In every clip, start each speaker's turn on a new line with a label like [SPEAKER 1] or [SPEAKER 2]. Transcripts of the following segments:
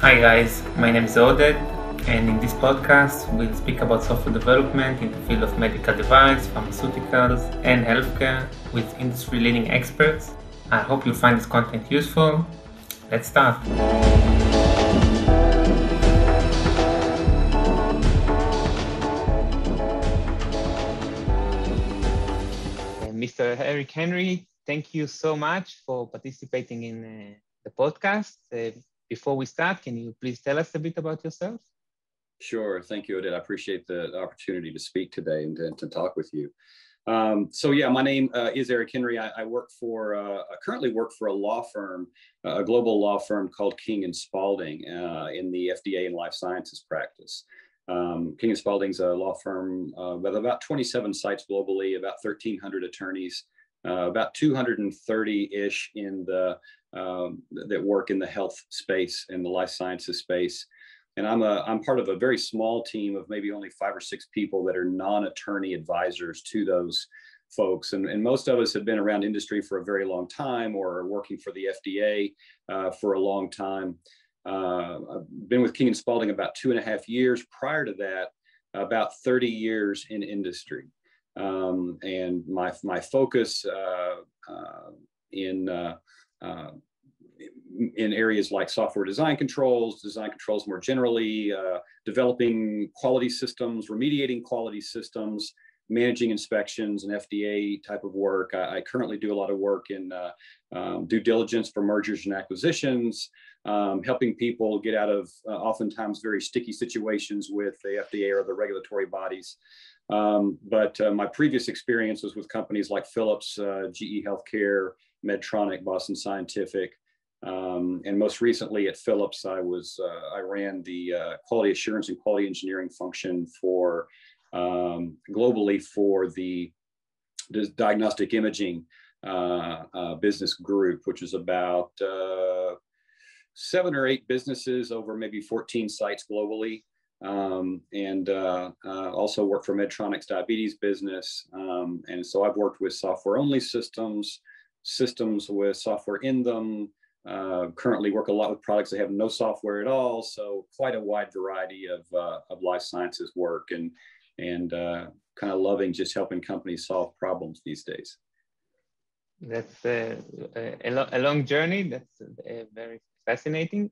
[SPEAKER 1] Hi guys, my name is Oded, and in this podcast we'll speak about software development in the field of medical device, pharmaceuticals, and healthcare with industry-leading experts. I hope you find this content useful. Let's start. Mr. Eric Henry, thank you so much for participating in the podcast. Before we start, can you please tell us a bit about yourself?
[SPEAKER 2] Sure. Thank you, Oded. I appreciate the opportunity to speak today and to talk with you. My name is Eric Henry. I currently work for a law firm, a global law firm called King Spalding in the FDA and life sciences practice. King Spalding's a law firm with about 27 sites globally, about 1,300 attorneys, about 230-ish in that work in the health space and the life sciences space. And I'm part of a very small team of maybe only 5 or 6 people that are non-attorney advisors to those folks. And most of us have been around industry for a very long time or are working for the FDA for a long time. I've been with King Spalding about 2.5 years. Prior to that, about 30 years in industry. And my focus in areas like software design controls more generally, developing quality systems, remediating quality systems, managing inspections and FDA type of work. I currently do a lot of work in due diligence for mergers and acquisitions, helping people get out of oftentimes very sticky situations with the FDA or the regulatory bodies. But my previous experience was with companies like Philips, GE Healthcare, Medtronic, Boston Scientific. And most recently at Philips, I ran the quality assurance and quality engineering function for globally for the diagnostic imaging business group, which is about 7 or 8 businesses over maybe 14 sites globally. Also work for Medtronic's diabetes business. And so I've worked with software-only systems with software in them. Currently work a lot with products that have no software at all. So quite a wide variety of life sciences work and kind of loving just helping companies solve problems these days.
[SPEAKER 1] That's a long journey. That's very fascinating.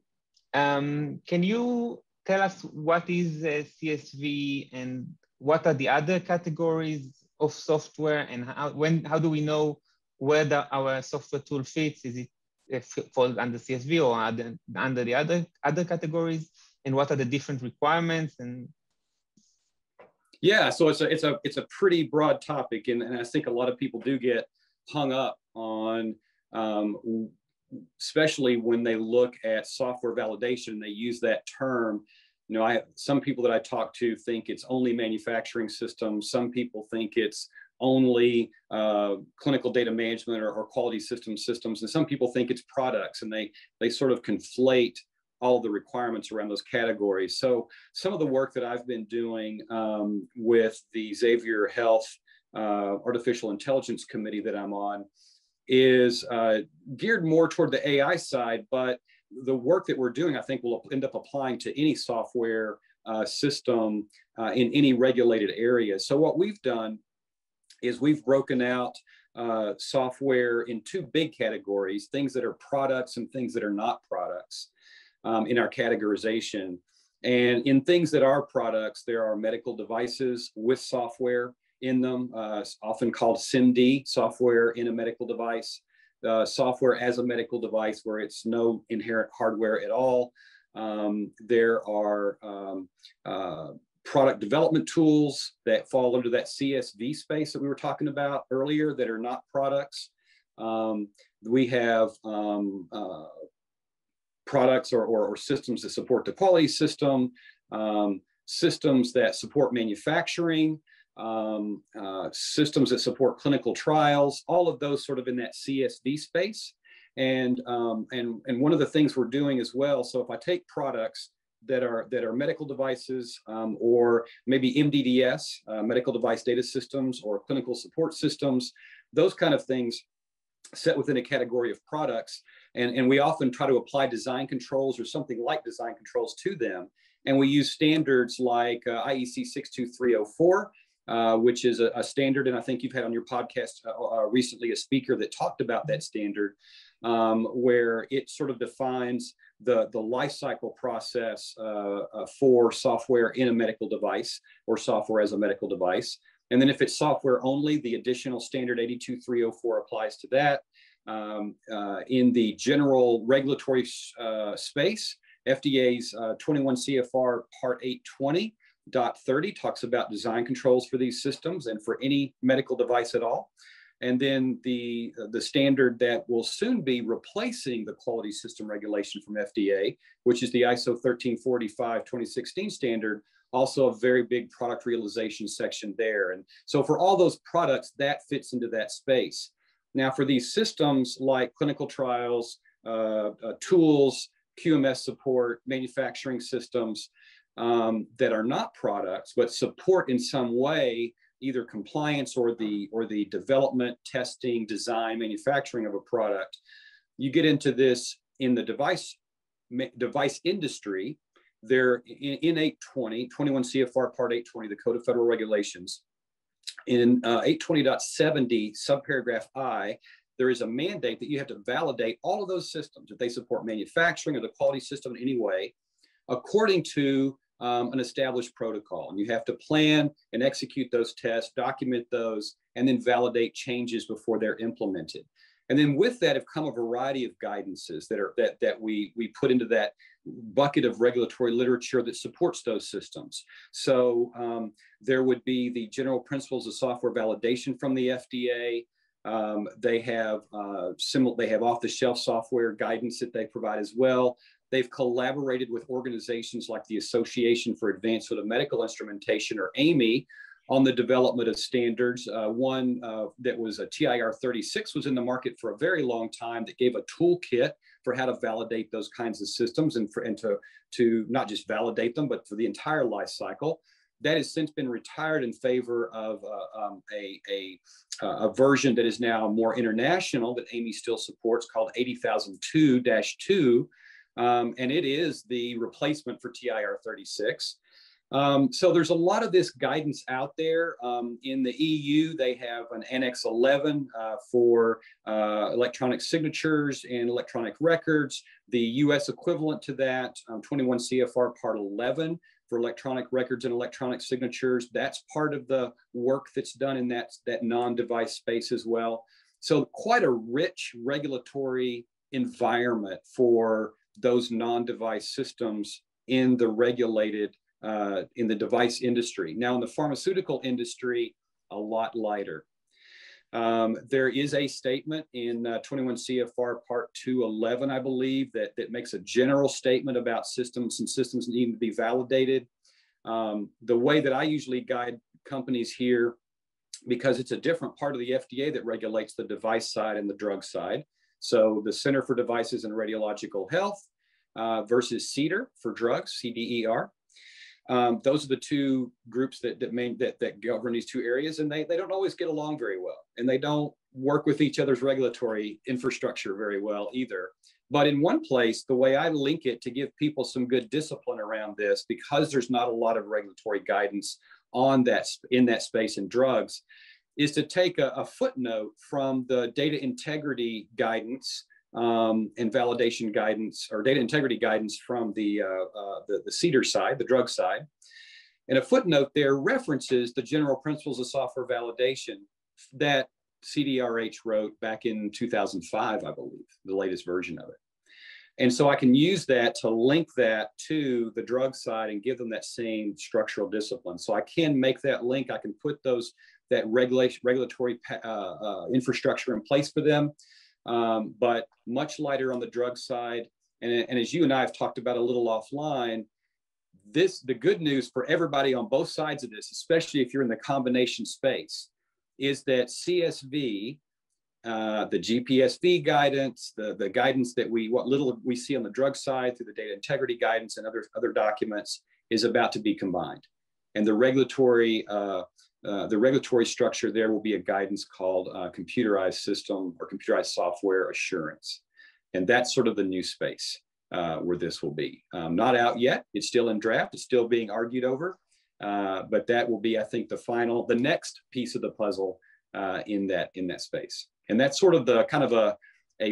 [SPEAKER 1] Can you tell us what is CSV and what are the other categories of software, and how do we know whether our software tool fits? Is it falls under CSV or under the other categories, and what are the different requirements? And
[SPEAKER 2] yeah, so it's a pretty broad topic, and I think a lot of people do get hung up on, especially when they look at software validation. They use that term. You know, some people that I talk to think it's only manufacturing systems. Some people think it's only clinical data management or quality systems, and some people think it's products, and they sort of conflate all the requirements around those categories. So some of the work that I've been doing with the Xavier Health Artificial Intelligence Committee that I'm on is geared more toward the AI side, but the work that we're doing, I think, will end up applying to any software system in any regulated area. So what we've done is we've broken out software in 2 big categories, things that are products and things that are not products in our categorization. And in things that are products, there are medical devices with software in them, often called SIMD, software in a medical device, software as a medical device where it's no inherent hardware at all. There are product development tools that fall under that CSV space that we were talking about earlier that are not products. We have products or systems that support the quality system, systems that support manufacturing, systems that support clinical trials, all of those sort of in that CSV space. And one of the things we're doing as well, so if I take products that are medical devices or maybe MDDS, medical device data systems, or clinical support systems, those kind of things set within a category of products. And we often try to apply design controls or something like design controls to them. And we use standards like IEC 62304, which is a standard. And I think you've had on your podcast recently a speaker that talked about that standard, where it sort of defines the life cycle process for software in a medical device or software as a medical device. And then if it's software only, the additional standard 82304 applies to that. In the general regulatory space, FDA's 21 CFR Part 820.30 talks about design controls for these systems and for any medical device at all. And then the standard that will soon be replacing the quality system regulation from FDA, which is the ISO 1345-2016 standard, also a very big product realization section there. And so for all those products, that fits into that space. Now for these systems like clinical trials, tools, QMS support, manufacturing systems that are not products, but support in some way either compliance or the development, testing, design, manufacturing of a product. You get into this in the device industry. They're in 820, 21 CFR Part 820, the Code of Federal Regulations. In 820.70 subparagraph I, there is a mandate that you have to validate all of those systems, if they support manufacturing or the quality system in any way, according to an established protocol. And you have to plan and execute those tests, document those, and then validate changes before they're implemented. And then with that have come a variety of guidances that we put into that bucket of regulatory literature that supports those systems. So there would be the general principles of software validation from the FDA. They have off-the-shelf software guidance that they provide as well. They've collaborated with organizations like the Association for Advancement of Medical Instrumentation, or AAMI, on the development of standards. One that was a TIR 36 was in the market for a very long time that gave a toolkit for how to validate those kinds of systems and to not just validate them, but for the entire life cycle. That has since been retired in favor of a version that is now more international that AAMI still supports, called 80,002-2, and it is the replacement for TIR 36. So there's a lot of this guidance out there. In the EU, they have an Annex 11 for electronic signatures and electronic records. The US equivalent to that, 21 CFR Part 11 for electronic records and electronic signatures. That's part of the work that's done in that non-device space as well. So quite a rich regulatory environment for those non-device systems in the regulated in the device industry. Now, in the pharmaceutical industry, a lot lighter. There is a statement in 21 CFR Part 211, I believe, that makes a general statement about systems and systems needing to be validated. The way that I usually guide companies here, because it's a different part of the FDA that regulates the device side and the drug side. So the Center for Devices and Radiological Health versus CDER for drugs, CDER. Those are the two groups that govern these two areas, and they don't always get along very well, and they don't work with each other's regulatory infrastructure very well either. But in one place, the way I link it to give people some good discipline around this, because there's not a lot of regulatory guidance on that in that space in drugs, is to take a footnote from the data integrity guidance and validation guidance, or data integrity guidance from the CDER side, the drug side. And a footnote there references the general principles of software validation that CDRH wrote back in 2005, I believe, the latest version of it. And so I can use that to link that to the drug side and give them that same structural discipline. So I can make that link. I can put that regulatory infrastructure in place for them. But much lighter on the drug side. And as you and I have talked about a little offline, the good news for everybody on both sides of this, especially if you're in the combination space, is that CSV, the GPSV guidance, the guidance that what little we see on the drug side through the data integrity guidance and other documents, is about to be combined. And the regulatory structure there will be a guidance called computerized system or computerized software assurance. And that's sort of the new space where this will be. Not out yet. It's still in draft. It's still being argued over. But that will be, I think, the next piece of the puzzle in that space. And that's sort of the kind of a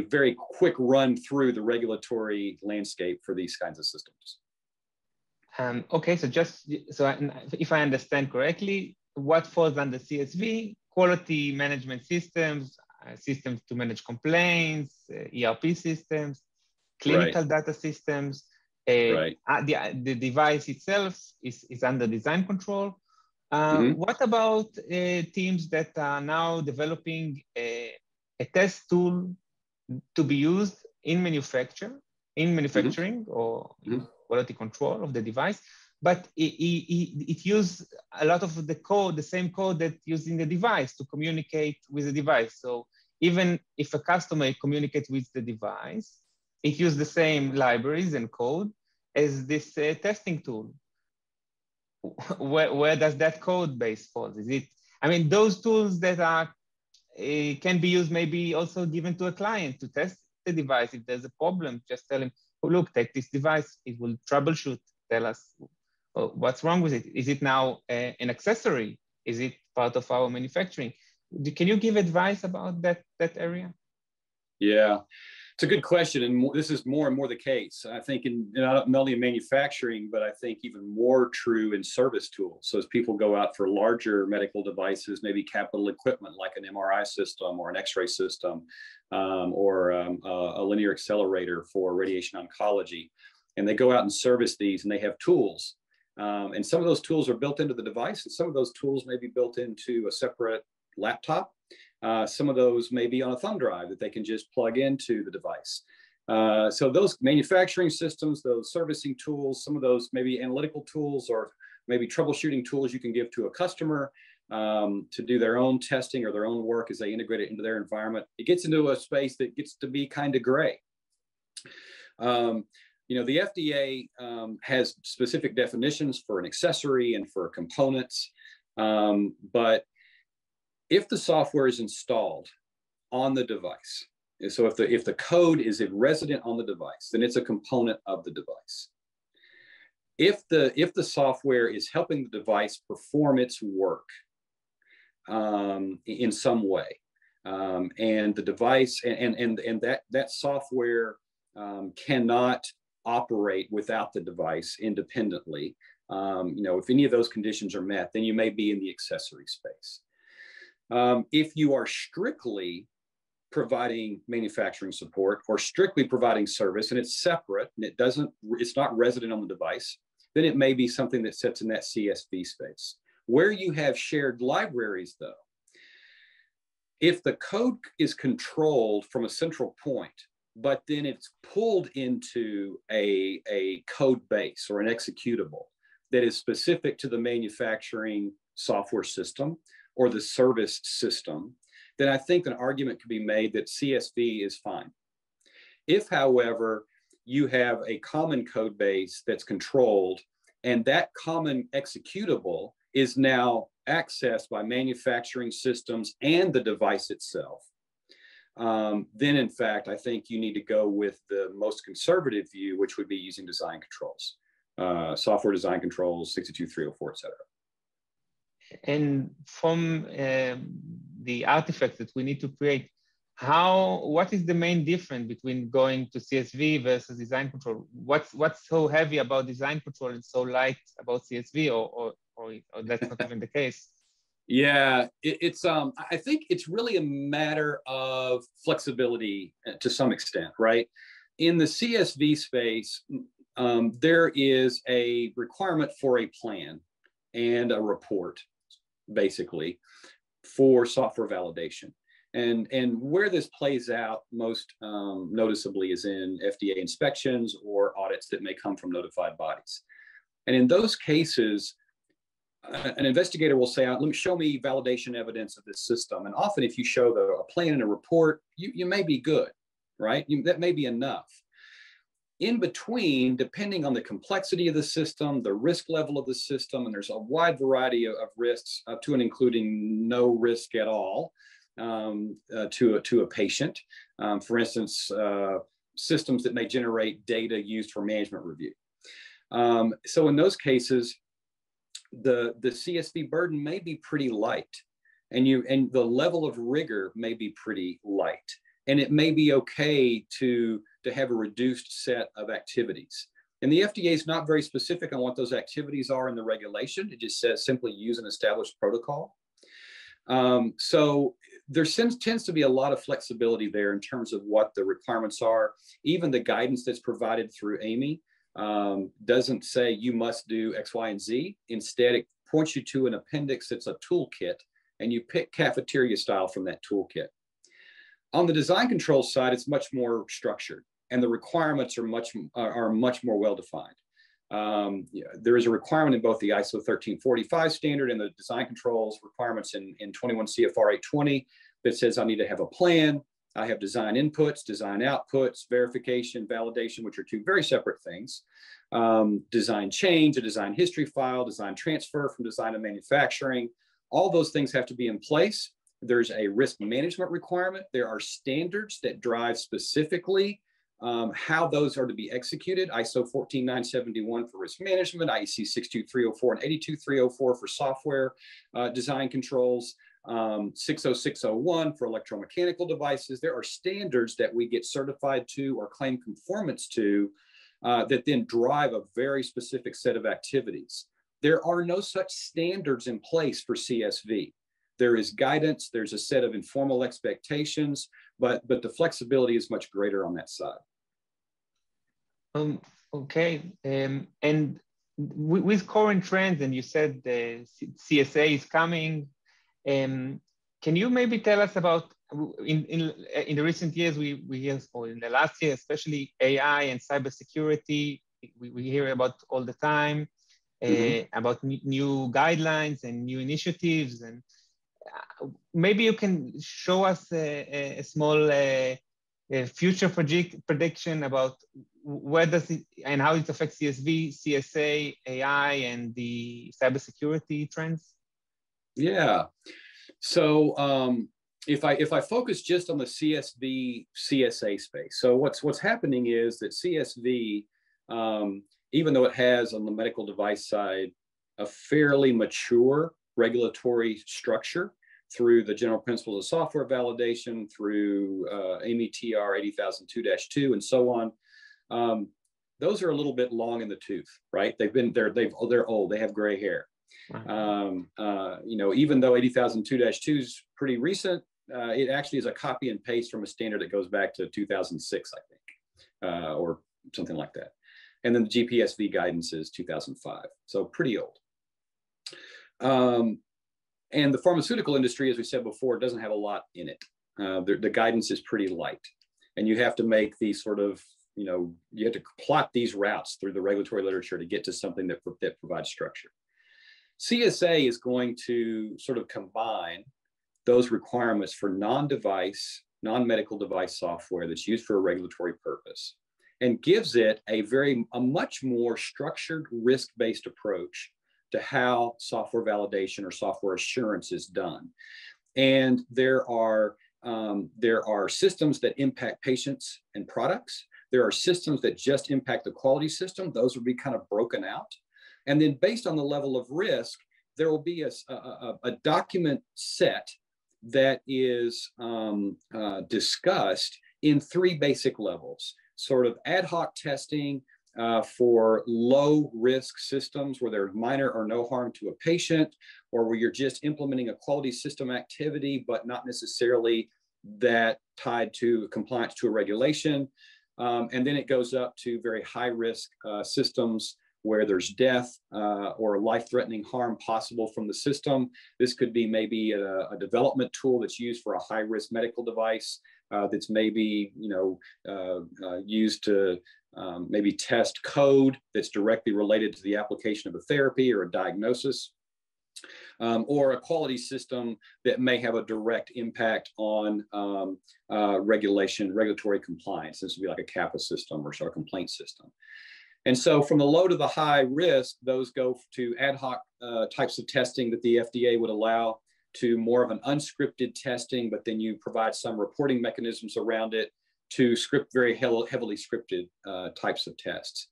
[SPEAKER 2] very quick run through the regulatory landscape for these kinds of systems.
[SPEAKER 1] Okay, if I understand correctly, what falls under CSV? Quality management systems, systems to manage complaints, ERP systems, clinical data systems. The device itself is under design control. What about teams that are now developing a test tool to be used in manufacturing or quality control of the device, but it uses a lot of the same code that used in the device to communicate with the device. So even if a customer communicates with the device, it uses the same libraries and code as this testing tool. Where does that code base fall? Those tools that are can be used, maybe also given to a client to test the device. If there's a problem, just tell him, oh, look, take this device. It will troubleshoot, tell us what's wrong with it. Is it now an accessory? Is it part of our manufacturing? Can you give advice about that area?
[SPEAKER 2] Yeah. It's a good question, and this is more and more the case. I think not only in manufacturing, but I think even more true in service tools. So as people go out for larger medical devices, maybe capital equipment like an MRI system or an X-ray system, or a linear accelerator for radiation oncology, and they go out and service these, and they have tools. And some of those tools are built into the device, and some of those tools may be built into a separate laptop. Some of those may be on a thumb drive that they can just plug into the device. So those manufacturing systems, those servicing tools, some of those maybe analytical tools or maybe troubleshooting tools you can give to a customer to do their own testing or their own work as they integrate it into their environment. It gets into a space that gets to be kind of gray. The FDA has specific definitions for an accessory and for components, but if the software is installed on the device, so if the code is resident on the device, then it's a component of the device. If the software is helping the device perform its work in some way, and the device and that software cannot operate without the device independently, if any of those conditions are met, then you may be in the accessory space. If you are strictly providing manufacturing support or strictly providing service and it's separate and it's not resident on the device, then it may be something that sits in that CSV space. Where you have shared libraries though, if the code is controlled from a central point, but then it's pulled into a code base or an executable that is specific to the manufacturing software system or the service system, then I think an argument could be made that CSV is fine. If, however, you have a common code base that's controlled and that common executable is now accessed by manufacturing systems and the device itself, then in fact, I think you need to go with the most conservative view, which would be using design controls, software design controls, 62304, et cetera.
[SPEAKER 1] And from the artifacts that we need to create, what is the main difference between going to CSV versus design control? What's so heavy about design control and so light about CSV, or that's not even the case?
[SPEAKER 2] Yeah, I think it's really a matter of flexibility to some extent, right? In the CSV space, there is a requirement for a plan and a report, basically, for software validation. And where this plays out most noticeably is in FDA inspections or audits that may come from notified bodies. And in those cases, an investigator will say, show me validation evidence of this system. And often if you show a plan and a report, you may be good, right? That may be enough. In between, depending on the complexity of the system, the risk level of the system, and there's a wide variety of risks, up to and including no risk at all to a patient. For instance, systems that may generate data used for management review. So in those cases, the CSV burden may be pretty light, and the level of rigor may be pretty light, and it may be okay to have a reduced set of activities. And the FDA is not very specific on what those activities are in the regulation. It just says simply use an established protocol. So there tends to be a lot of flexibility there in terms of what the requirements are. Even the guidance that's provided through AAMI doesn't say you must do X, Y, and Z. Instead, it points you to an appendix that's a toolkit, and you pick cafeteria style from that toolkit. On the design control side, it's much more structured, and the requirements are much more well-defined. There is a requirement in both the ISO 13485 standard and the design controls requirements in 21 CFR 820 that says I need to have a plan. I have design inputs, design outputs, verification, validation, which are two very separate things. Design change, a design history file, design transfer from design to manufacturing. All those things have to be in place. There's a risk management requirement. There are standards that drive specifically how those are to be executed. ISO 14971 for risk management, IEC 62304 and 82304 for software design controls, 60601 for electromechanical devices. There are standards that we get certified to or claim conformance to that then drive a very specific set of activities. There are no such standards in place for CSV. There is guidance, there's a set of informal expectations, but the flexibility is much greater on that side.
[SPEAKER 1] Okay, and with current trends, and you said the CSA is coming, can you maybe tell us about, in the recent years, we hear, or in the last year, especially AI and cybersecurity, we hear about all the time, about new guidelines and new initiatives, and maybe you can show us a small future prediction about where does it and how it affects CSV, CSA, AI, and the cybersecurity trends? Yeah.
[SPEAKER 2] So if I focus just on the CSV, CSA space, so what's happening is that CSV, even though it has on the medical device side a fairly mature regulatory structure through the general principles of software validation, through AAMI TR 80002-2 and so on, those are a little bit long in the tooth, right? They're old, they have gray hair. Even though 80002-2 is pretty recent, it actually is a copy and paste from a standard that goes back to 2006, I think, or something like that. And then the GPSV guidance is 2005, so pretty old. And the pharmaceutical industry, as we said before, doesn't have a lot in it. The guidance is pretty light, and you have to make these sort of, you have to plot these routes through the regulatory literature to get to something that provides structure. CSA is going to sort of combine those requirements for non-device, non-medical device software that's used for a regulatory purpose, and gives it a much more structured, risk-based approach to how software validation or software assurance is done. And there are systems that impact patients and products. There are systems that just impact the quality system. Those will be kind of broken out. And then based on the level of risk, there will be a document set that is discussed in three basic levels: sort of ad hoc testing for low risk systems where there's minor or no harm to a patient, or where you're just implementing a quality system activity, but not necessarily that tied to compliance to a regulation. And then it goes up to very high risk systems where there's death or life-threatening harm possible from the system. This could be maybe a development tool that's used for a high-risk medical device that's maybe used to maybe test code that's directly related to the application of a therapy or a diagnosis, or a quality system that may have a direct impact on regulatory compliance. This would be like a CAPA system or a complaint system. And so from the low to the high risk, those go to ad hoc types of testing that the FDA would allow, to more of an unscripted testing, but then you provide some reporting mechanisms around it, to script very heavily scripted types of tests.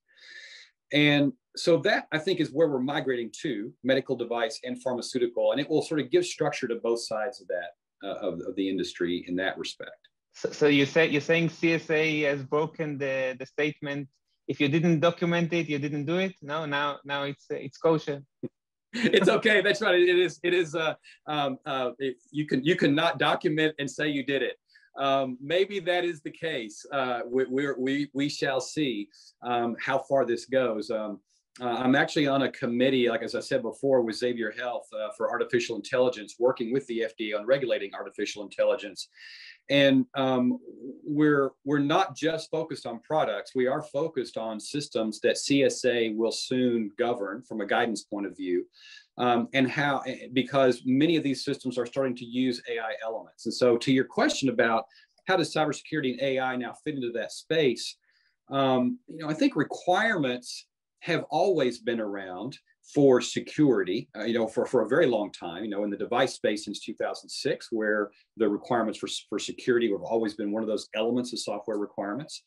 [SPEAKER 2] And so that, I think, is where we're migrating to, medical device and pharmaceutical, and it will sort of give structure to both sides of that, of the industry in that respect.
[SPEAKER 1] So you're saying CSA has broken the statement, if you didn't document it, you didn't do it? No, now it's kosher.
[SPEAKER 2] It's okay. That's right. It is. You cannot document and say you did it. Maybe that is the case. We shall see how far this goes. I'm actually on a committee, like as I said before, with Xavier Health for artificial intelligence, working with the FDA on regulating artificial intelligence. And we're not just focused on products. We are focused on systems that CSA will soon govern from a guidance point of view. And how, because many of these systems are starting to use AI elements. And so to your question about how does cybersecurity and AI now fit into that space, I think requirements have always been around for security, for a very long time, in the device space since 2006, where the requirements for security have always been one of those elements of software requirements.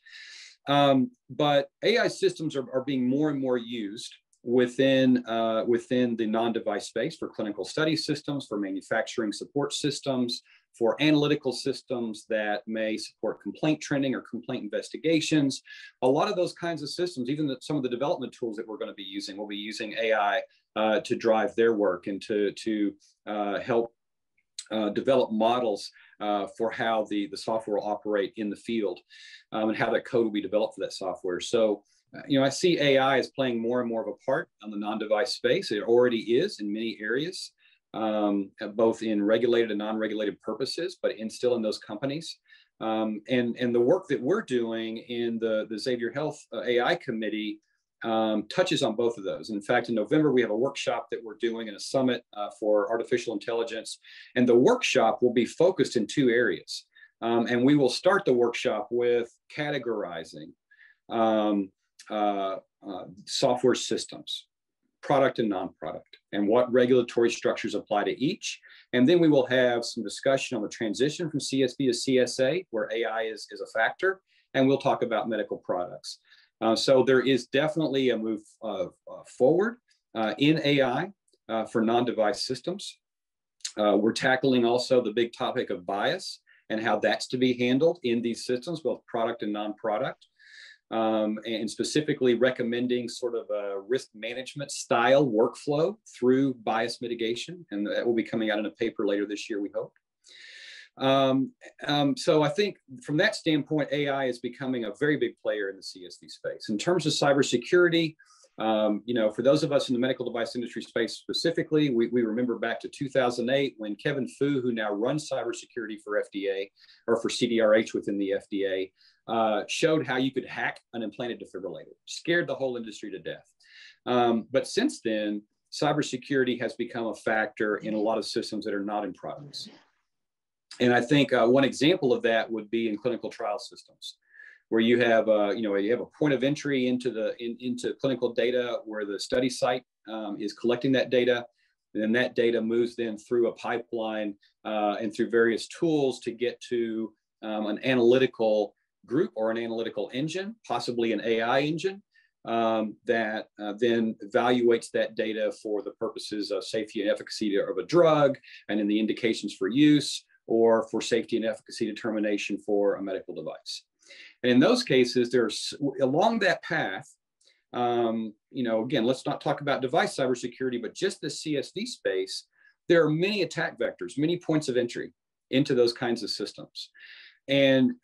[SPEAKER 2] But AI systems are being more and more used within the non-device space for clinical study systems, for manufacturing support systems, for analytical systems that may support complaint trending or complaint investigations. A lot of those kinds of systems, even some of the development tools that we're going to be using, we'll be using AI to drive their work and to help develop models for how the software will operate in the field, and how that code will be developed for that software. So, I see AI as playing more and more of a part on the non-device space. It already is in many areas, both in regulated and non-regulated purposes, but still in those companies. And the work that we're doing in the Xavier Health AI committee touches on both of those. In fact, in November, we have a workshop that we're doing in a summit for artificial intelligence. And the workshop will be focused in two areas. And we will start the workshop with categorizing software systems, product and non-product, and what regulatory structures apply to each. And then we will have some discussion on the transition from CSV to CSA, where AI is a factor, and we'll talk about medical products. So there is definitely a move forward in AI for non-device systems. We're tackling also the big topic of bias and how that's to be handled in these systems, both product and non-product. And specifically recommending sort of a risk management style workflow through bias mitigation. And that will be coming out in a paper later this year, we hope. So I think from that standpoint, AI is becoming a very big player in the CSV space. In terms of cybersecurity, for those of us in the medical device industry space specifically, we remember back to 2008 when Kevin Fu, who now runs cybersecurity for FDA or for CDRH within the FDA, showed how you could hack an implanted defibrillator, scared the whole industry to death. But since then, cybersecurity has become a factor in a lot of systems that are not in products. And I think one example of that would be in clinical trial systems, where you have a point of entry into clinical data where the study site is collecting that data. And then that data moves then through a pipeline and through various tools to get to an analytical group or an analytical engine, possibly an AI engine, that then evaluates that data for the purposes of safety and efficacy of a drug, and in the indications for use, or for safety and efficacy determination for a medical device. And in those cases, there's along that path, again, let's not talk about device cybersecurity, but just the CSV space, there are many attack vectors, many points of entry into those kinds of systems. And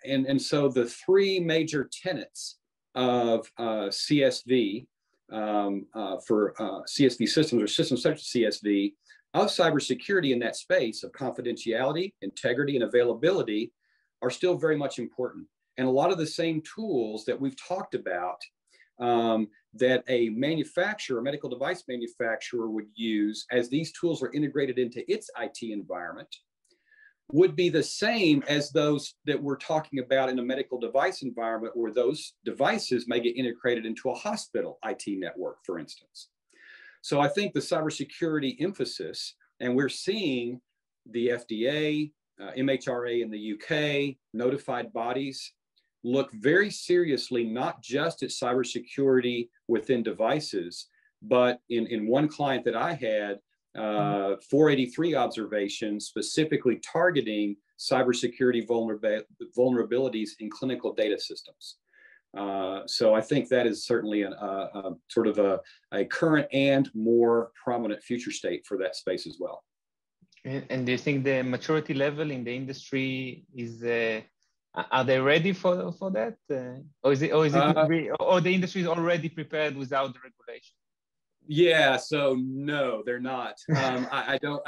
[SPEAKER 2] so the three major tenets of CSV for CSV systems, or systems such as CSV, of cybersecurity in that space of confidentiality, integrity, and availability are still very much important. And a lot of the same tools that we've talked about that a manufacturer, a medical device manufacturer, would use as these tools are integrated into its IT environment would be the same as those that we're talking about in a medical device environment, where those devices may get integrated into a hospital IT network, for instance. So I think the cybersecurity emphasis, and we're seeing the FDA, MHRA in the UK, notified bodies look very seriously, not just at cybersecurity within devices, but in one client that I had, 483 observations specifically targeting cybersecurity vulnerabilities in clinical data systems. So I think that is certainly a sort of a current and more prominent future state for that space as well.
[SPEAKER 1] And do you think the maturity level in the industry is, are they ready for that? Or the industry is already prepared without the regulation?
[SPEAKER 2] Yeah, so no, they're not. I don't.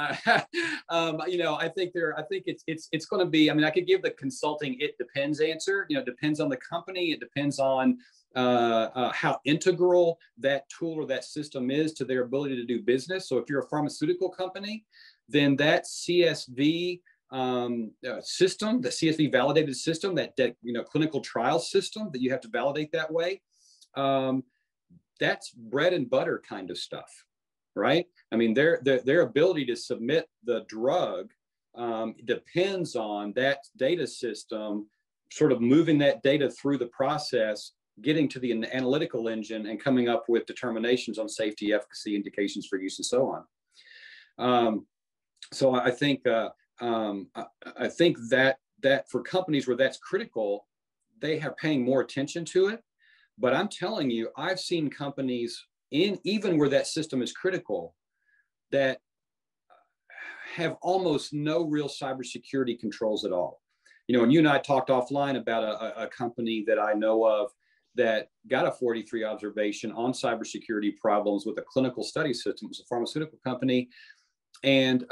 [SPEAKER 2] You know, I think it's going to be. I mean, I could give the consulting "it depends" answer. You know, it depends on the company. It depends on how integral that tool or that system is to their ability to do business. So, if you're a pharmaceutical company, then that CSV system, the CSV validated system, that you know, clinical trial system that you have to validate that way. That's bread and butter kind of stuff, right? I mean, their ability to submit the drug depends on that data system, sort of moving that data through the process, getting to the analytical engine and coming up with determinations on safety, efficacy, indications for use, and so on. So I think that for companies where that's critical, they are paying more attention to it. But I'm telling you, I've seen companies even where that system is critical that have almost no real cybersecurity controls at all. You know, and you and I talked offline about a company that I know of that got a 43 observation on cybersecurity problems with a clinical study system. It was a pharmaceutical company. And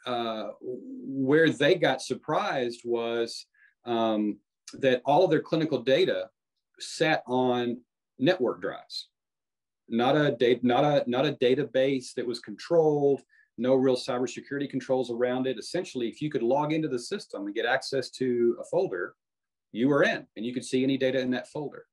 [SPEAKER 2] where they got surprised was that all of their clinical data sat on network drives, not a database that was controlled, no real cybersecurity controls around it. Essentially, if you could log into the system and get access to a folder, you were in, and you could see any data in that folder.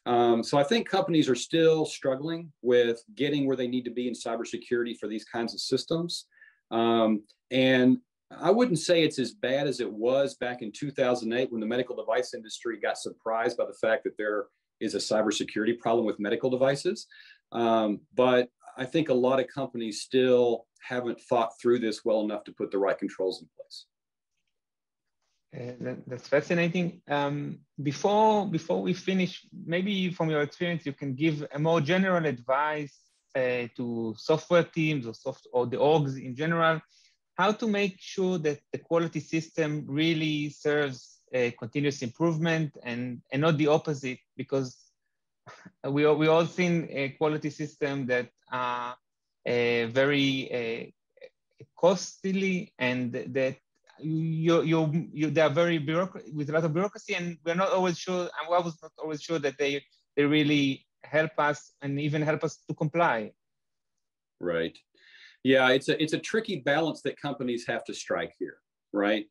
[SPEAKER 2] So I think companies are still struggling with getting where they need to be in cybersecurity for these kinds of systems. And I wouldn't say it's as bad as it was back in 2008 when the medical device industry got surprised by the fact that there is a cybersecurity problem with medical devices. But I think a lot of companies still haven't thought through this well enough to put the right controls in place.
[SPEAKER 1] That's fascinating. Before we finish, maybe from your experience, you can give a more general advice to software teams or the orgs in general, how to make sure that the quality system really serves continuous improvement and not the opposite, because we all seen a quality system that are very costly and that they are very with a lot of bureaucracy, and we're not always sure, and I was not always sure that they really help us and even help us to comply.
[SPEAKER 2] Right. Yeah, it's a tricky balance that companies have to strike here, right?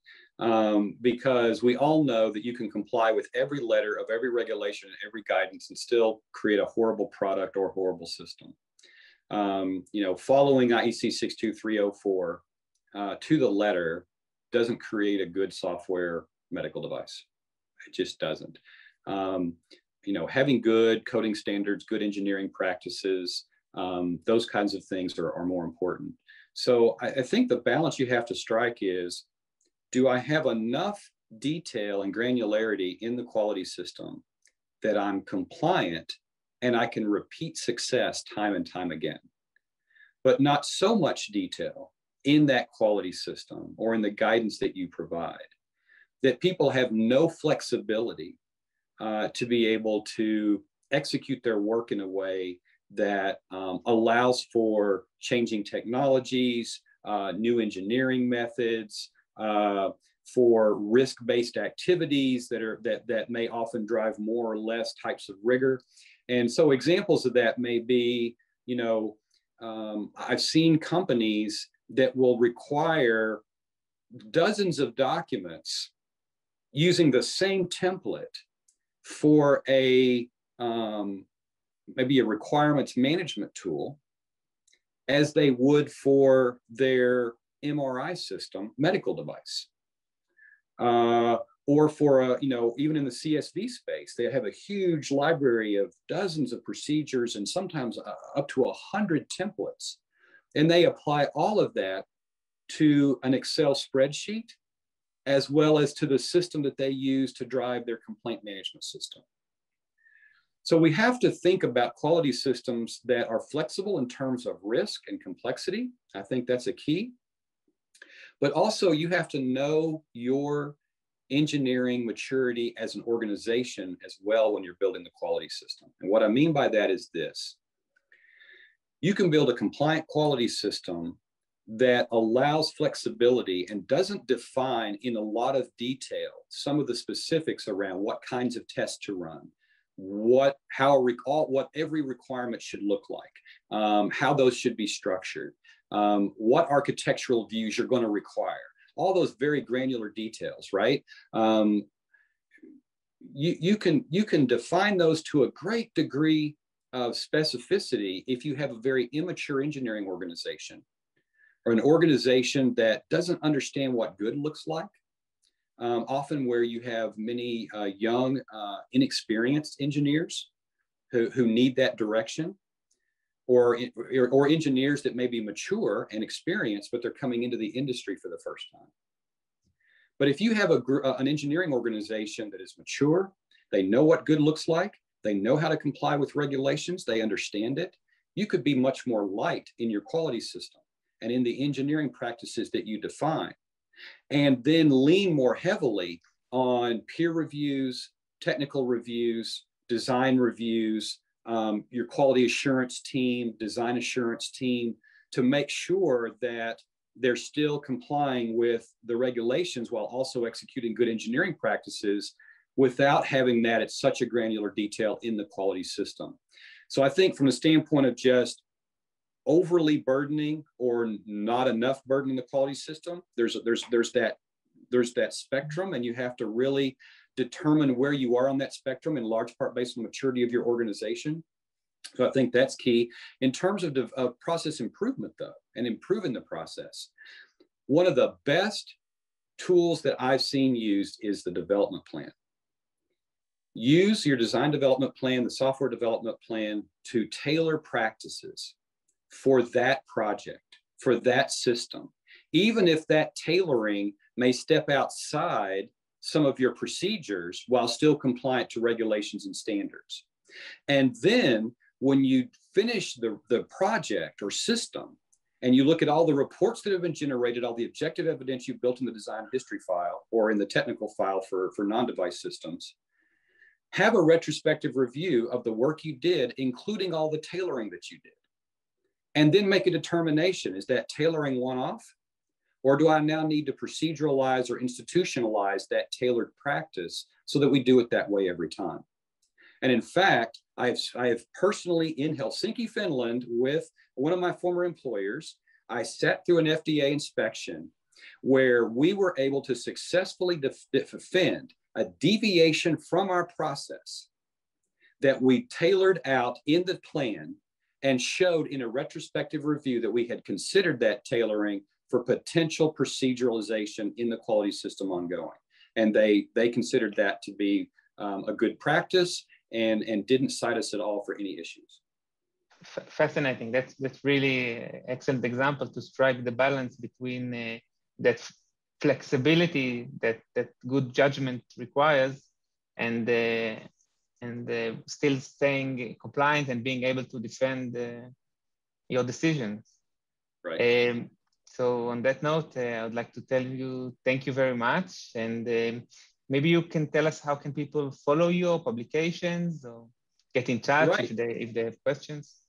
[SPEAKER 2] Because we all know that you can comply with every letter of every regulation and every guidance and still create a horrible product or horrible system. You know, following IEC 62304 to the letter doesn't create a good software medical device. It just doesn't. You know, having good coding standards, good engineering practices, those kinds of things are more important. So I think the balance you have to strike is, do I have enough detail and granularity in the quality system that I'm compliant and I can repeat success time and time again, but not so much detail in that quality system or in the guidance that you provide that people have no flexibility to be able to execute their work in a way that allows for changing technologies, new engineering methods, for risk-based activities that may often drive more or less types of rigor. And so examples of that may be, you know, I've seen companies that will require dozens of documents using the same template for a maybe a requirements management tool as they would for their MRI system medical device. Or for even in the CSV space, they have a huge library of dozens of procedures and sometimes up to 100 templates. And they apply all of that to an Excel spreadsheet, as well as to the system that they use to drive their complaint management system. So we have to think about quality systems that are flexible in terms of risk and complexity. I think that's a key. But also you have to know your engineering maturity as an organization as well when you're building the quality system. And what I mean by that is this. You can build a compliant quality system that allows flexibility and doesn't define in a lot of detail some of the specifics around what kinds of tests to run, what every requirement should look like, how those should be structured, what architectural views you're going to require, all those very granular details, right? You can define those to a great degree of specificity if you have a very immature engineering organization, or an organization that doesn't understand what good looks like. Often where you have many young, inexperienced engineers who need that direction, or engineers that may be mature and experienced, but they're coming into the industry for the first time. But if you have an engineering organization that is mature, they know what good looks like, they know how to comply with regulations, they understand it, you could be much more light in your quality system and in the engineering practices that you define, and then lean more heavily on peer reviews, technical reviews, design reviews, your quality assurance team, design assurance team, to make sure that they're still complying with the regulations while also executing good engineering practices without having that at such a granular detail in the quality system. So I think from the standpoint of just overly burdening or not enough burdening the quality system, there's that spectrum, and you have to really determine where you are on that spectrum, in large part based on the maturity of your organization. So I think that's key. In terms of process improvement, though, and improving the process, one of the best tools that I've seen used is the development plan. Use your design development plan, the software development plan, to tailor practices for that project, for that system, even if that tailoring may step outside some of your procedures while still compliant to regulations and standards. And then when you finish the project or system, and you look at all the reports that have been generated, all the objective evidence you built in the design history file or in the technical file for non-device systems, have a retrospective review of the work you did, including all the tailoring that you did. And then make a determination, is that tailoring one-off? Or do I now need to proceduralize or institutionalize that tailored practice so that we do it that way every time? And in fact, I have personally in Helsinki, Finland, with one of my former employers, I sat through an FDA inspection where we were able to successfully defend a deviation from our process that we tailored out in the plan and showed in a retrospective review that we had considered that tailoring for potential proceduralization in the quality system ongoing. And they considered that to be a good practice and didn't cite us at all for any issues.
[SPEAKER 1] Fascinating. That's really excellent example to strike the balance between that flexibility that good judgment requires and still staying compliant and being able to defend your decisions.
[SPEAKER 2] Right.
[SPEAKER 1] So on that note, I would like to tell you thank you very much, and maybe you can tell us how can people follow your publications or get in touch
[SPEAKER 2] right.
[SPEAKER 1] if they have questions.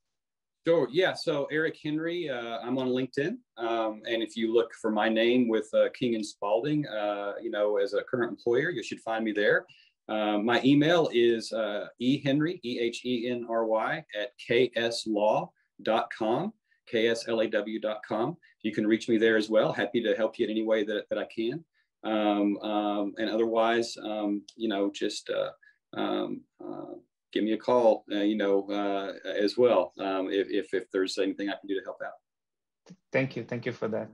[SPEAKER 2] Sure. Yeah. So Eric Henry, I'm on LinkedIn, and if you look for my name with King and Spalding, as a current employer, you should find me there. My email is ehenry, EHENRY @kslaw.com, kslaw.com. You can reach me there as well. Happy to help you in any way that I can. And otherwise, just give me a call, as well, if there's anything I can do to help out.
[SPEAKER 1] Thank you for that.